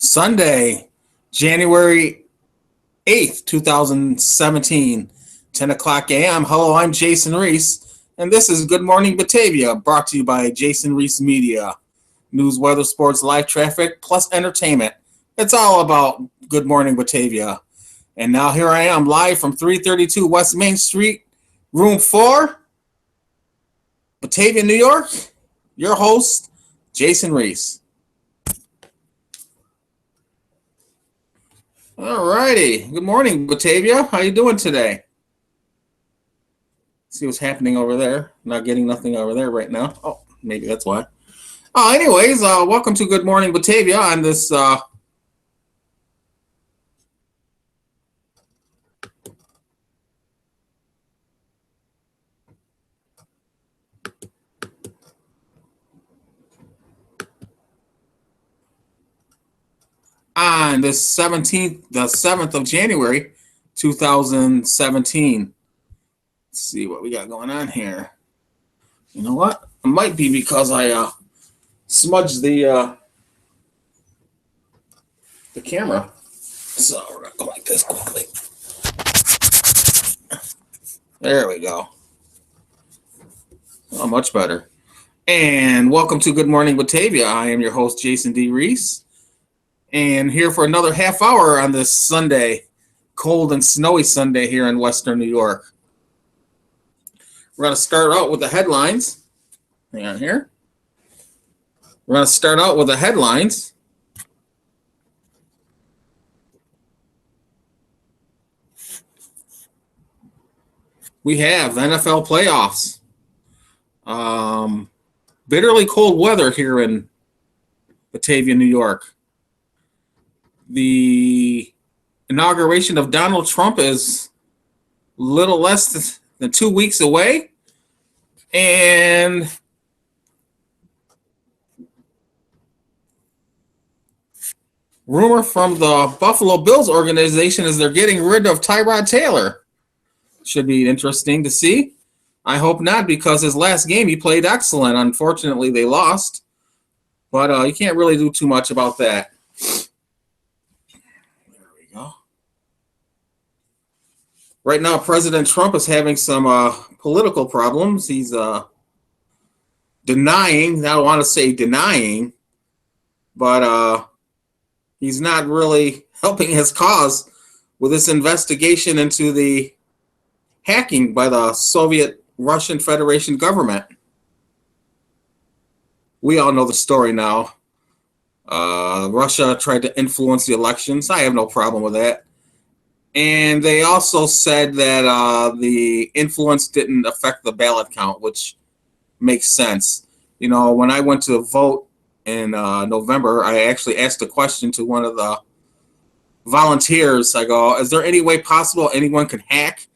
Sunday, January 8th, 2017, 10 o'clock a.m. Hello, I'm Jason Reese, and this is Good Morning Batavia, brought to you by Jason Reese Media. News, weather, sports, live traffic, plus entertainment. It's all about Good Morning Batavia. And now here I am live from 332 West Main Street, Room 4, Batavia, New York. Your host, Jason Reese. All righty. Good morning, Batavia. How you doing today? See what's happening over there. Not getting nothing over there right now. Oh, maybe that's why. Anyways, welcome to Good Morning Batavia on this on the 7th of January, 2017. Let's see what we got going on here. You know what? It might be because I smudged the camera. So we're gonna go like this quickly. There we go. Oh, much better. And welcome to Good Morning Batavia. I am your host, Jason D. Reese, and here for another half hour on this Sunday, cold and snowy Sunday here in Western New York. We're going to start out with the headlines. Hang on here. We're going to start out with the headlines. We have the NFL playoffs. Bitterly cold weather here in Batavia, New York. The inauguration of Donald Trump is little less than 2 weeks away. And rumor from the Buffalo Bills organization is they're getting rid of Tyrod Taylor. Should be interesting to see. I hope not, because his last game he played excellent. Unfortunately, they lost. But you can't really do too much about that. There we go. Right now, President Trump is having some political problems. He's denying, I don't want to say denying, but he's not really helping his cause with this investigation into the hacking by the Soviet Russian Federation government. We all know the story now. Russia tried to influence the elections. I have no problem with that. And they also said that the influence didn't affect the ballot count, which makes sense. You know, when I went to vote in November, I actually asked a question to one of the volunteers. I go, is there any way possible anyone could hack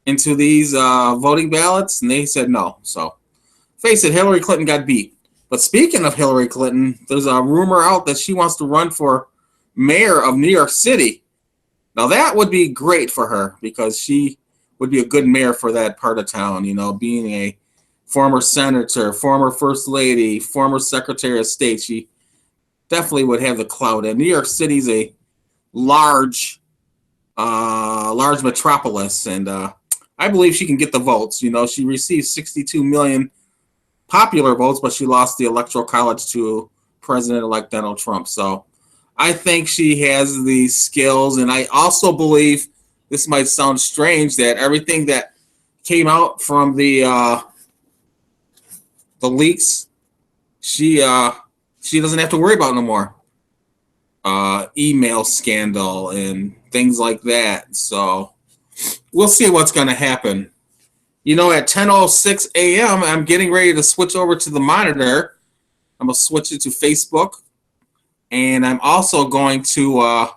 into these voting ballots? And they said no. So, face it, Hillary Clinton got beat. But speaking of Hillary Clinton, there's a rumor out that she wants to run for mayor of New York City. Now, that would be great for her, because she would be a good mayor for that part of town, you know, being a former senator, former first lady, former secretary of state. She definitely would have the clout. And New York City's a large metropolis, and I believe she can get the votes. You know, she received 62 million popular votes, but she lost the Electoral College to President-elect Donald Trump. So I think she has the skills, and I also believe, this might sound strange, that everything that came out from the leaks, she doesn't have to worry about no more. Email scandal and things like that. So we'll see what's going to happen. You know, at 10:06 a.m., I'm getting ready to switch over to the monitor. I'm going to switch it to Facebook. And I'm also going to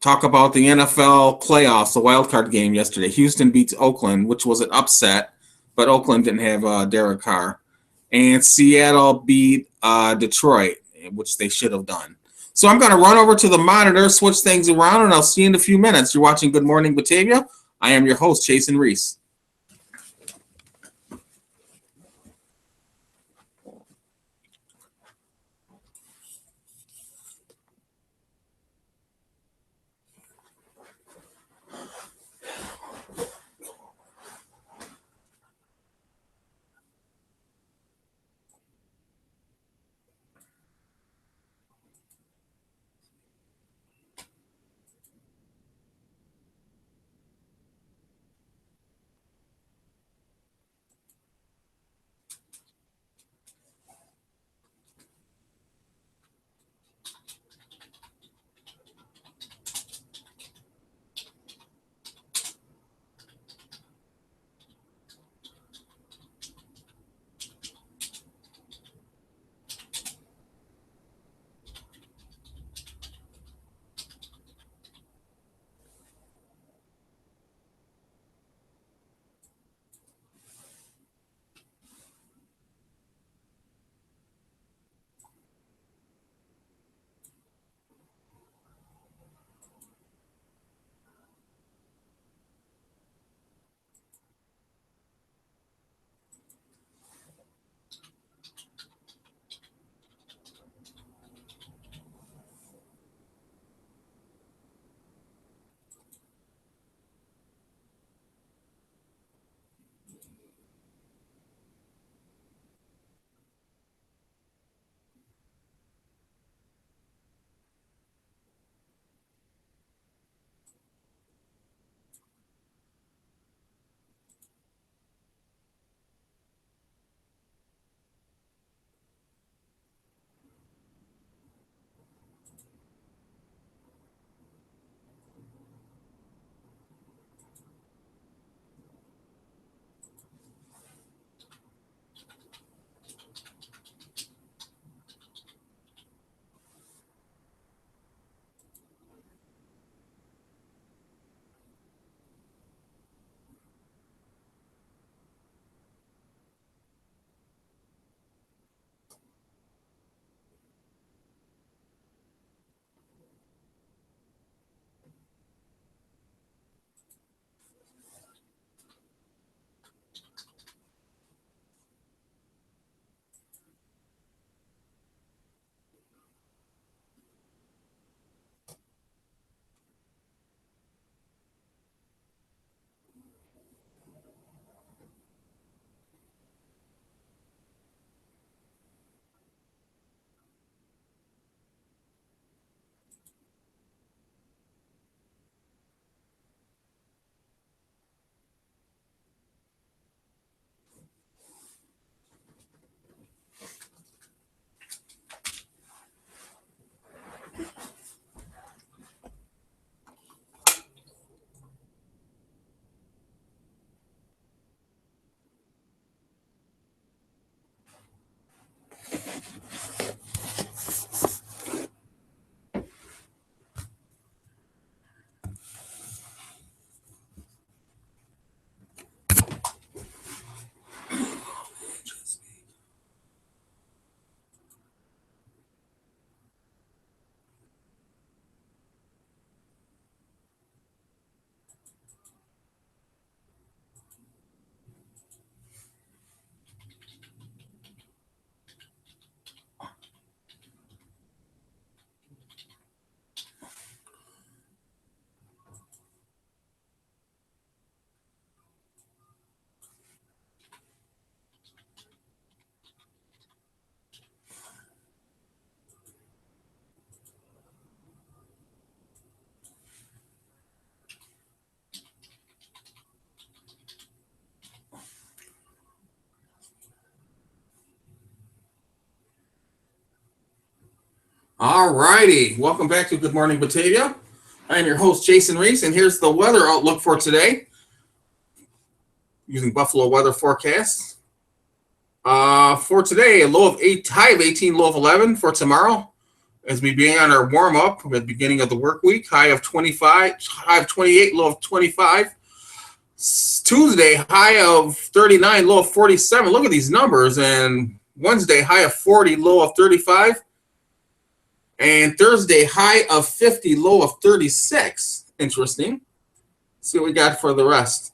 talk about the NFL playoffs, the wild card game yesterday. Houston beats Oakland, which was an upset, but Oakland didn't have Derek Carr. And Seattle beat Detroit, which they should have done. So I'm going to run over to the monitor, switch things around, and I'll see you in a few minutes. You're watching Good Morning Batavia. I am your host, Jason Reese. All righty. Welcome back to Good Morning Batavia. I am your host, Jason Reese, and here's the weather outlook for today using Buffalo weather forecasts. For today, a low of 8, high of 18, low of 11. For tomorrow, as we begin on our warm up at the beginning of the work week, high of 25, high of 28, low of 25. Tuesday, high of 39, low of 47. Look at these numbers. And Wednesday, high of 40, low of 35. And Thursday, high of 50, low of 36. Interesting. See what we got for the rest.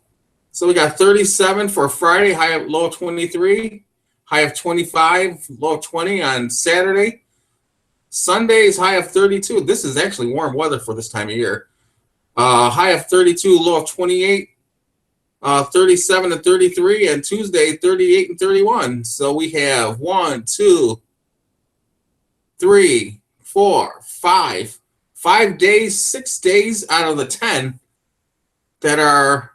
So we got 37 for Friday, high of low of 23, high of 25, low of 20 on Saturday. Sunday's high of 32. This is actually warm weather for this time of year. High of 32, low of 28, 37 and 33, and Tuesday 38 and 31. So we have 1, 2, 3, 4, 5 days, 6 days out of the 10 that are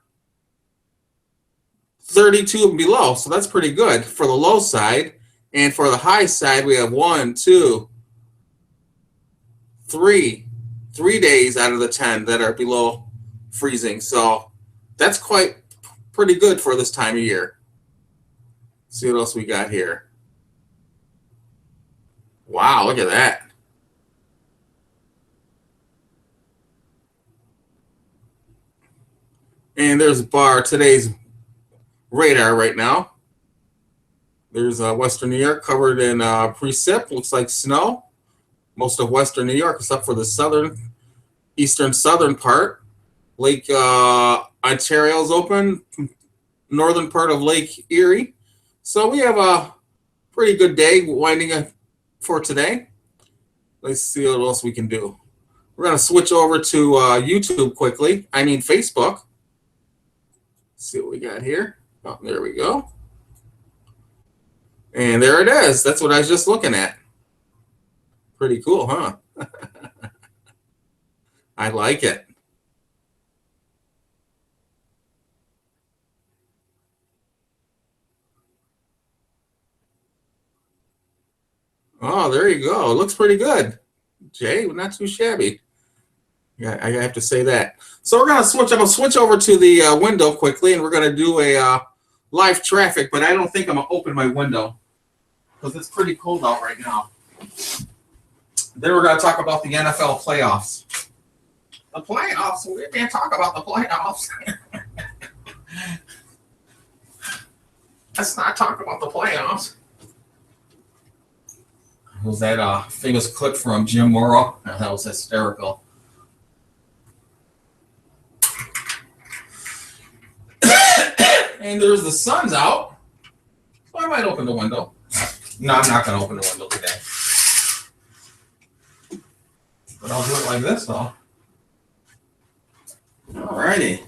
32 and below. So that's pretty good for the low side. And for the high side, we have 1, 2, 3 days out of the 10 that are below freezing. So that's pretty good for this time of year. See what else we got here. Wow, look at that. And there's today's radar right now. There's Western New York covered in precip. Looks like snow. Most of Western New York, except for the eastern southern part. Lake Ontario's open. Northern part of Lake Erie. So we have a pretty good day winding up for today. Let's see what else we can do. We're going to switch over to YouTube quickly. I mean Facebook. Let's see what we got here. Oh, there we go. And there it is. That's what I was just looking at. Pretty cool, huh? I like it. Oh, there you go. It looks pretty good. Jay, not too shabby. Yeah, I have to say that. So we're going to switch. I'm going to switch over to the window quickly, and we're going to do a live traffic, but I don't think I'm going to open my window because it's pretty cold out right now. Then we're going to talk about the NFL playoffs. The playoffs? We can't talk about the playoffs. Let's not talk about the playoffs. Was that famous clip from Jim Morrow? Oh, that was hysterical. And there's the sun's out, so I might open the window. No, I'm not going to open the window today. But I'll do it like this, though. All righty.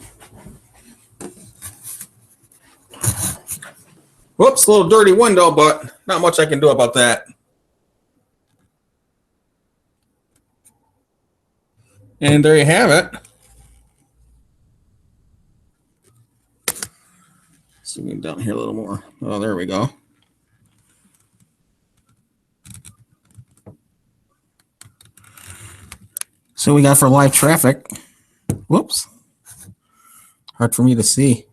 Whoops, a little dirty window, but not much I can do about that. And there you have it. Zoom down here a little more. Oh, there we go. So we got for live traffic. Whoops. Hard for me to see.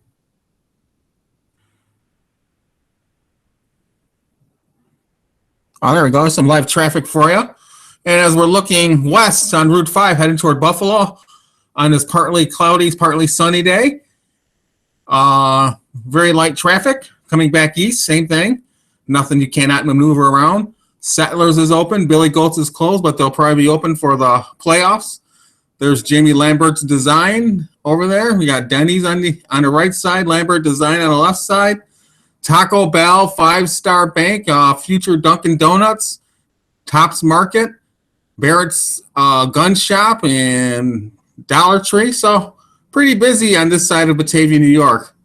Oh, there we go. Some live traffic for you. And as we're looking west on Route 5, heading toward Buffalo on this partly cloudy, partly sunny day, very light traffic. Coming back east, same thing. Nothing you cannot maneuver around. Settlers is open. Billy Goats is closed, but they'll probably be open for the playoffs. There's Jamie Lambert's Design over there. We got Denny's on the right side, Lambert Design on the left side. Taco Bell, 5-Star Bank, Future Dunkin' Donuts, Tops Market, Barrett's Gun Shop, and Dollar Tree. So pretty busy on this side of Batavia, New York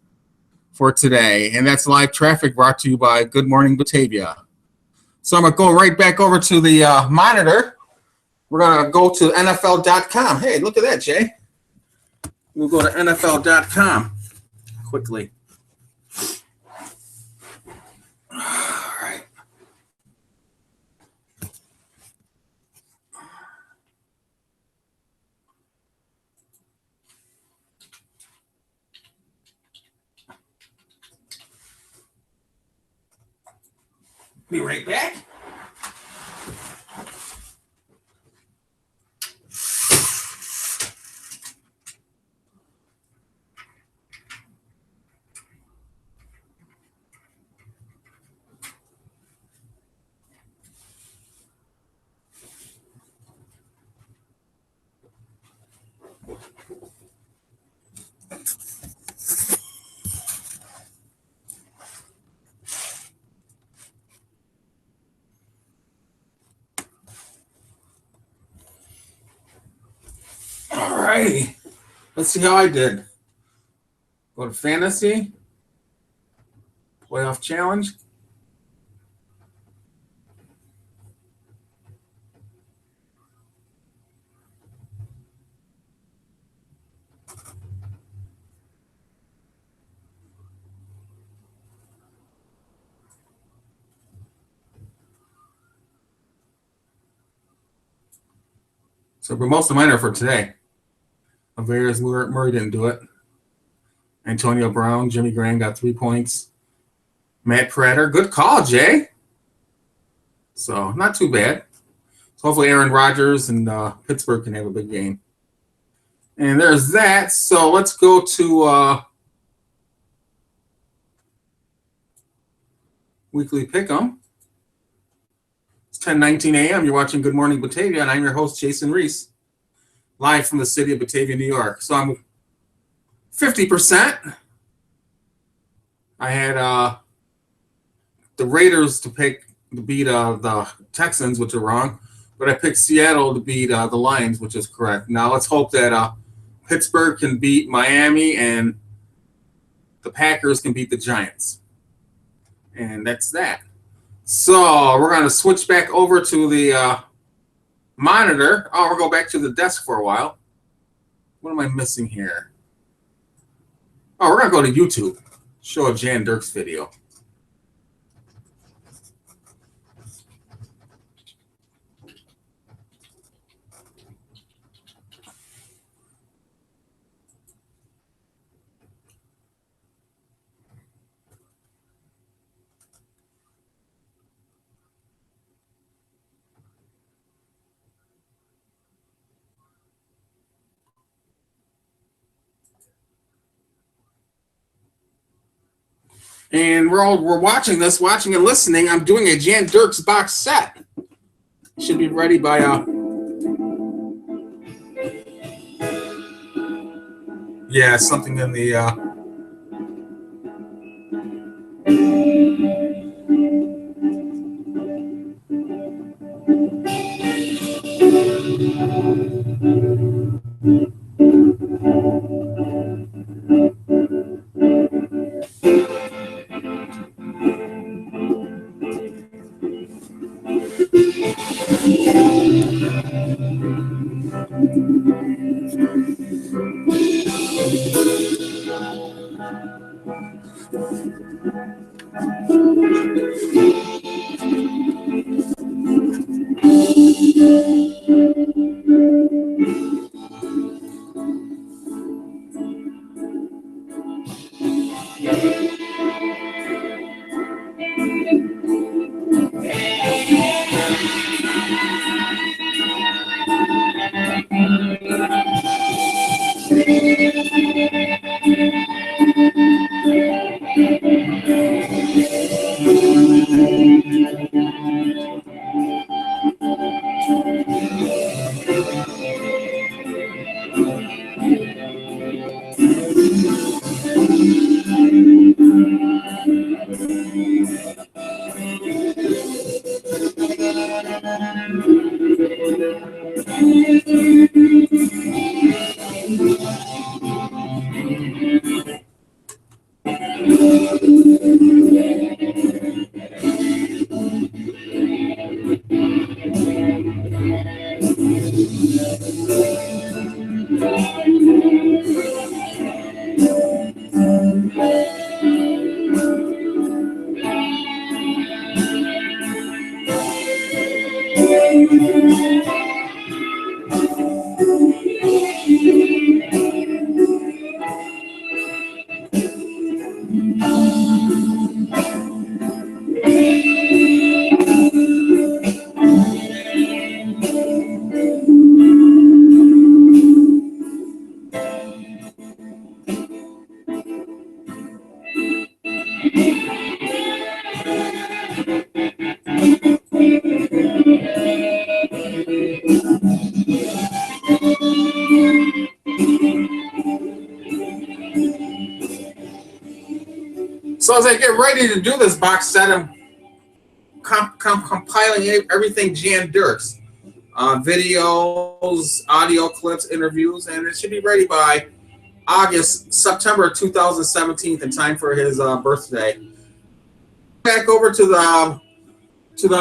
for today. And that's live traffic brought to you by Good Morning Batavia. So I'm going to go right back over to the monitor. We're going to go to NFL.com. Hey, look at that, Jay. We'll go to NFL.com quickly. All right. Be right back. All righty. Let's see how I did. Go to Fantasy. Playoff Challenge. So, but most of mine are for today. Averius Murray didn't do it. Antonio Brown, Jimmy Graham got 3 points. Matt Prater, good call, Jay. So, not too bad. So hopefully Aaron Rodgers and Pittsburgh can have a big game. And there's that. So let's go to Weekly Pick'em. It's 10:19 a.m. You're watching Good Morning Batavia, and I'm your host, Jason Reese, live from the city of Batavia, New York. So I'm 50%. I had the Raiders to beat the Texans, which are wrong, but I picked Seattle to beat the Lions, which is correct. Now let's hope that Pittsburgh can beat Miami and the Packers can beat the Giants. And that's that. So we're going to switch back over to the monitor. Oh, we'll go back to the desk for a while. What am I missing here? Oh, we're going to go to YouTube. Show a Jan Dirks video. And we're watching and listening. I'm doing a Jan Dirks box set. Should be ready by yeah, something in the getting ready to do this box set. I'm compiling everything Jan Dirks. Videos, audio clips, interviews, and it should be ready by September 2017 in time for his birthday. Back over to the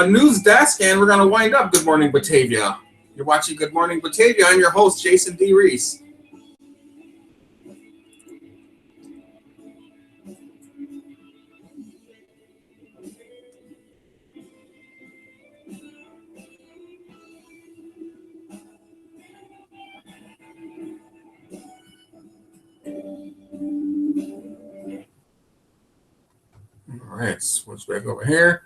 news desk, and we're going to wind up Good Morning Batavia. You're watching Good Morning Batavia. I'm your host, Jason D. Reese. All right, switch back over here.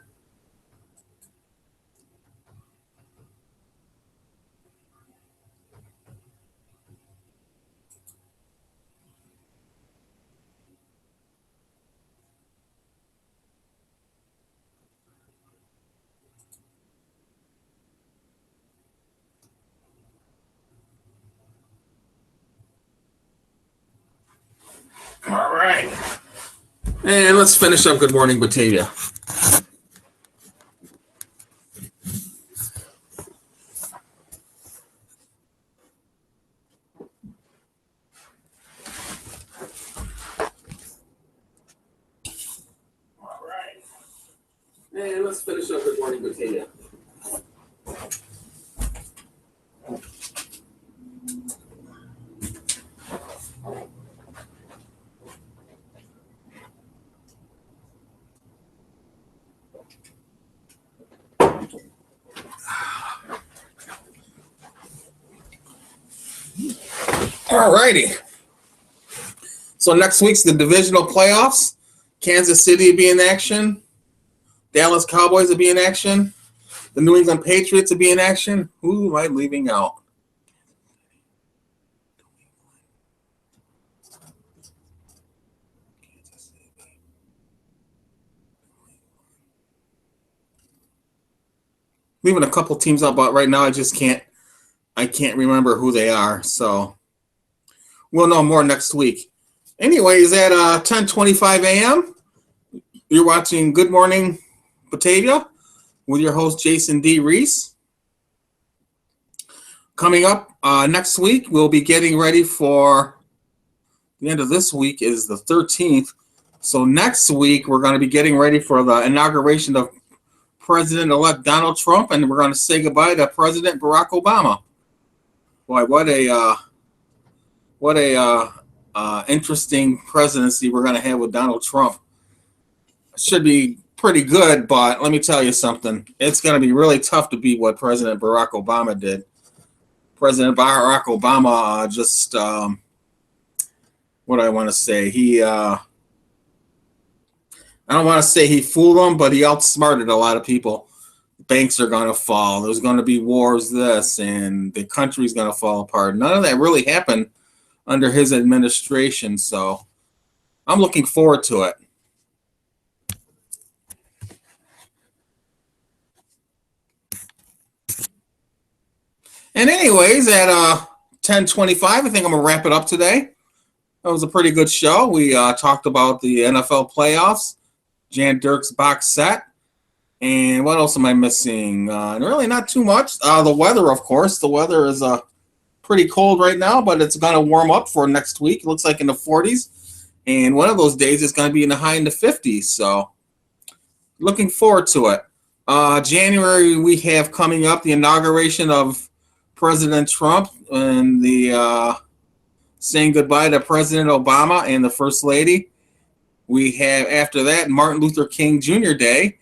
All right. And let's finish up Good Morning Batavia. All right. And let's finish up Good Morning Batavia. All righty. So next week's the divisional playoffs. Kansas City will be in action. Dallas Cowboys will be in action. The New England Patriots will be in action. Who am I leaving out? Leaving a couple teams out, but right now I can't remember who they are. So we'll know more next week. Anyways, at 10:25 a.m., you're watching Good Morning Batavia with your host, Jason D. Reese. Coming up next week, we'll be getting ready for the end of this week is the 13th. So next week, we're going to be getting ready for the inauguration of President-elect Donald Trump, and we're going to say goodbye to President Barack Obama. Boy, what a interesting presidency we're going to have with Donald Trump. It should be pretty good, but let me tell you something. It's going to be really tough to beat what President Barack Obama did. President Barack Obama what do I want to say? I don't want to say he fooled them, but he outsmarted a lot of people. Banks are going to fall. There's going to be wars, and the country's going to fall apart. None of that really happened under his administration, so I'm looking forward to it. And anyways, at 10:25, I think I'm going to wrap it up today. That was a pretty good show. We talked about the NFL playoffs, Jan Dirks box set, and what else am I missing? Really not too much. The weather, of course. The weather is pretty cold right now, but it's going to warm up for next week. It looks like in the 40s, and one of those days it's going to be in the high in the 50s. So looking forward to it. January, we have coming up the inauguration of President Trump and the saying goodbye to President Obama and the First Lady. We have after that Martin Luther King Jr. Day,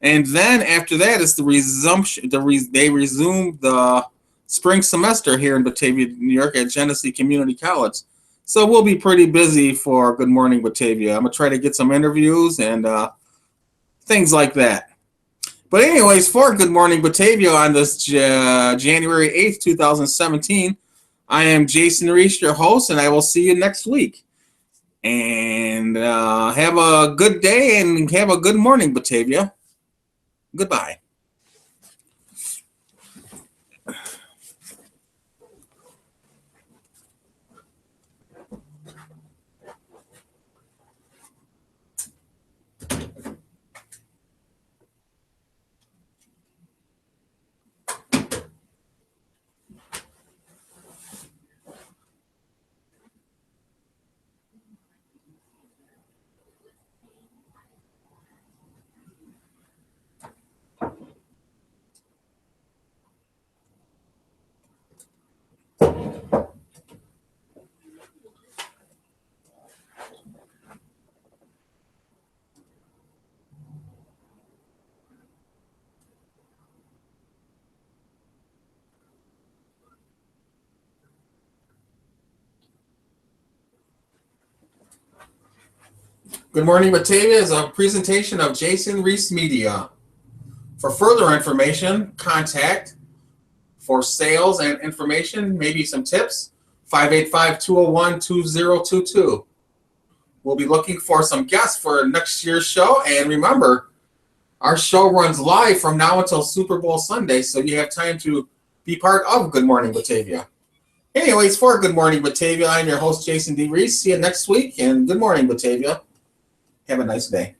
and then after that is the resumption. They resume the spring semester here in Batavia, New York, at Genesee Community College. So we'll be pretty busy for Good Morning Batavia. I'm gonna try to get some interviews and things like that. But anyways, for Good Morning Batavia on this January 8th, 2017, I am Jason Reese, your host, and I will see you next week. And have a good day and have a good morning, Batavia. Goodbye. Good Morning Batavia is a presentation of Jason Reese Media. For further information, contact for sales and information, maybe some tips, 585-201-2022. We'll be looking for some guests for next year's show. And remember, our show runs live from now until Super Bowl Sunday, so you have time to be part of Good Morning Batavia. Anyways, for Good Morning Batavia, I'm your host, Jason D. Reese. See you next week, and Good Morning Batavia. Have a nice day.